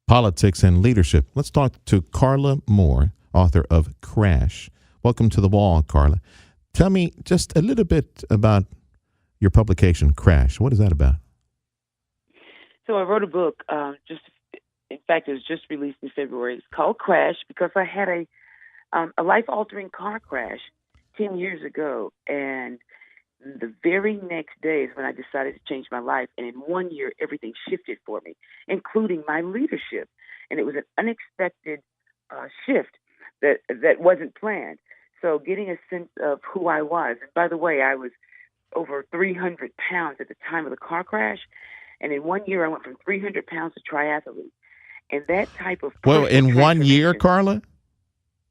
politics, and leadership. Let's talk to Carla Moore, author of Crash. Welcome to the wall, Carla. Tell me just a little bit about your publication, Crash. What is that about? So I wrote a book, in fact, it was just released in February. It's called Crash because I had a life-altering car crash 10 years ago, and the very next day is when I decided to change my life, and in 1 year, everything shifted for me, including my leadership, and it was an unexpected shift that wasn't planned. So getting a sense of who I was, and by the way, I was over 300 pounds at the time of the car crash, and in 1 year, I went from 300 pounds to triathlete, and that type of in 1 year, Carla?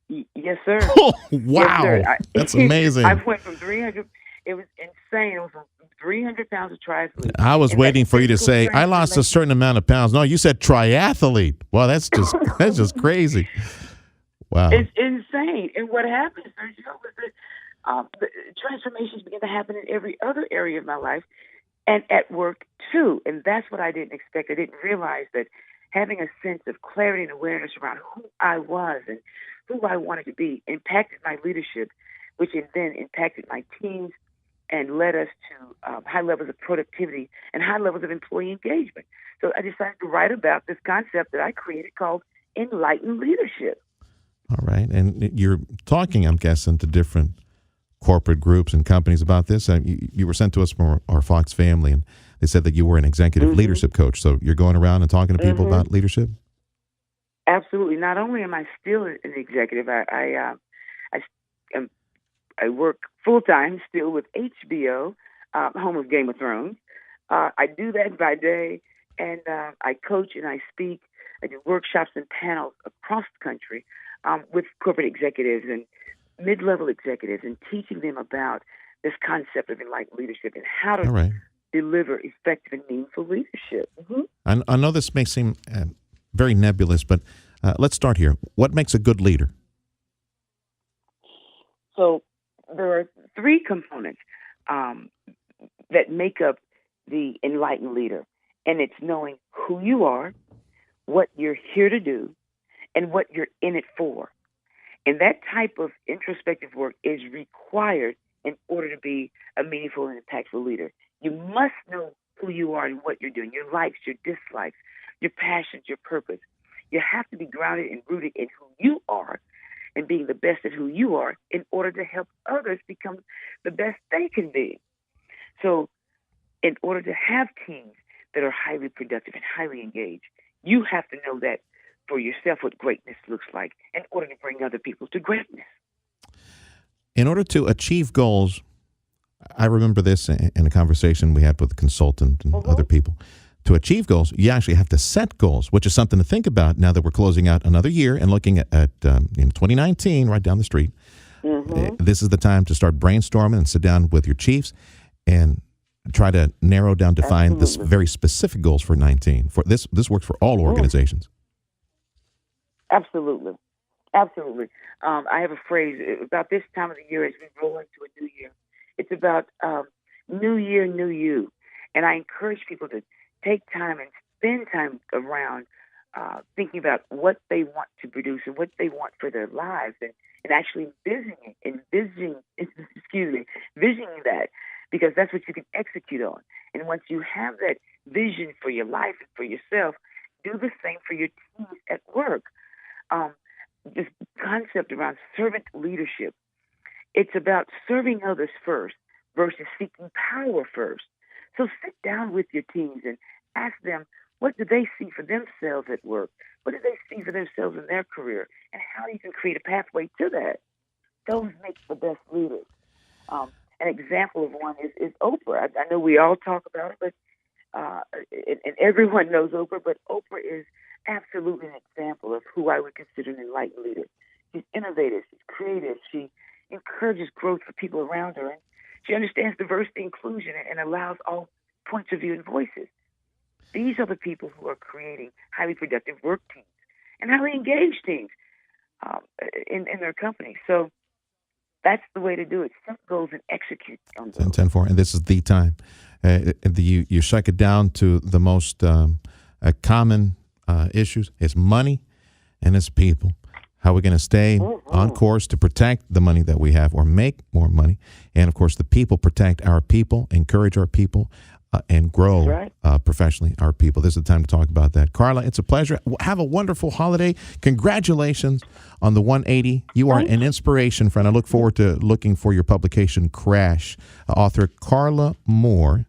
Yes, sir. Oh, wow. Yes, sir. That's amazing. I went from 300. It was insane. It was from 300 pounds of triathlete. I was waiting for you to say, I lost a certain amount of pounds. No, you said triathlete. Well, that's just crazy. Wow. It's insane. And what happened, Sergio, was that the transformations began to happen in every other area of my life and at work, too. And that's what I didn't expect. I didn't realize that having a sense of clarity and awareness around who I was and who I wanted to be impacted my leadership, which then impacted my teams and led us to high levels of productivity and high levels of employee engagement. So I decided to write about this concept that I created called enlightened leadership. All right. And you're talking, I'm guessing, to different corporate groups and companies about this. You were sent to us from our Fox family, and they said that you were an executive leadership coach. So you're going around and talking to people about leadership? Absolutely. Not only am I still an executive, I work full-time still with HBO, home of Game of Thrones. I do that by day, and I coach and I speak. I do workshops and panels across the country with corporate executives and mid-level executives and teaching them about this concept of enlightened leadership and how to deliver effective and meaningful leadership. Mm-hmm. I know this may seem very nebulous, but let's start here. What makes a good leader? So there are three components that make up the enlightened leader, and it's knowing who you are, what you're here to do, and what you're in it for. And that type of introspective work is required in order to be a meaningful and impactful leader. You must know who you are and what you're doing, your likes, your dislikes, your passions, your purpose. You have to be grounded and rooted in who you are and being the best at who you are in order to help others become the best they can be. So in order to have teams that are highly productive and highly engaged, you have to know that for yourself what greatness looks like in order to bring other people to greatness. In order to achieve goals, I remember this in a conversation we had with a consultant and other people. To achieve goals, you actually have to set goals, which is something to think about now that we're closing out another year and looking at 2019 right down the street. This is the time to start brainstorming and sit down with your chiefs and try to narrow down, define this very specific goals for 19. For this works for all organizations. Absolutely. Absolutely. I have a phrase about this time of the year as we roll into a new year. It's about new year, new you. And I encourage people to take time and spend time around thinking about what they want to produce and what they want for their lives and actually visioning that, because that's what you can execute on. And once you have that vision for your life and for yourself, do the same for your teams at work. This concept around servant leadership, it's about serving others first versus seeking power first. So sit down with your teams and ask them, what do they see for themselves at work? What do they see for themselves in their career? And how you can create a pathway to that. Those make the best leaders. An example of one is Oprah. I know we all talk about it, but and everyone knows Oprah, but Oprah is absolutely an example of who I would consider an enlightened leader. She's innovative, she's creative, she encourages growth for people around her, and she understands diversity, inclusion, and allows all points of view and voices. These are the people who are creating highly productive work teams and highly engaged teams in their company. So that's the way to do it. Set goals and execute on those. 10-4, and this is the time. You strike it down to the most common issues. It's money and it's people. How we're going to stay on course to protect the money that we have or make more money. And, of course, the people protect our people, encourage our people, and grow professionally our people. This is the time to talk about that. Carla, it's a pleasure. Have a wonderful holiday. Congratulations on the 180. You are an inspiration, friend. I look forward to looking for your publication, Crash. Author Carla Moore.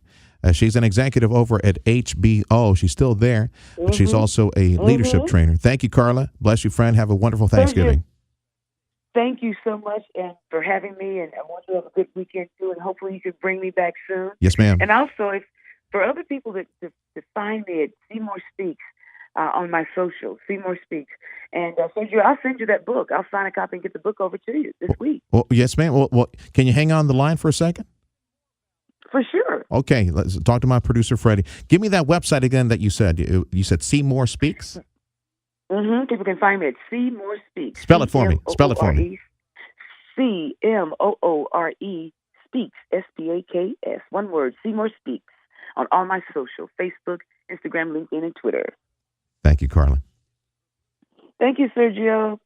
She's an executive over at HBO. She's still there, but she's also a leadership trainer. Thank you, Carla. Bless you, friend. Have a wonderful Thanksgiving. Thank you so much and for having me, and I want you to have a good weekend, too, and hopefully you can bring me back soon. Yes, ma'am. And also, if for other people to find me at cmoorespeaks on my social, cmoorespeaks. And Sergio, I'll send you that book. I'll sign a copy and get the book over to you this week. Well, yes, ma'am. Well, can you hang on the line for a second? For sure. Okay, let's talk to my producer, Freddie. Give me that website again that you said. You said cmoorespeaks? People can find me at cmoorespeaks. Spell it for me. Spell it for me. CMOORE Speaks, SPAKS. One word, cmoorespeaks, on all my social, Facebook, Instagram, LinkedIn, and Twitter. Thank you, Carla. Thank you, Sergio.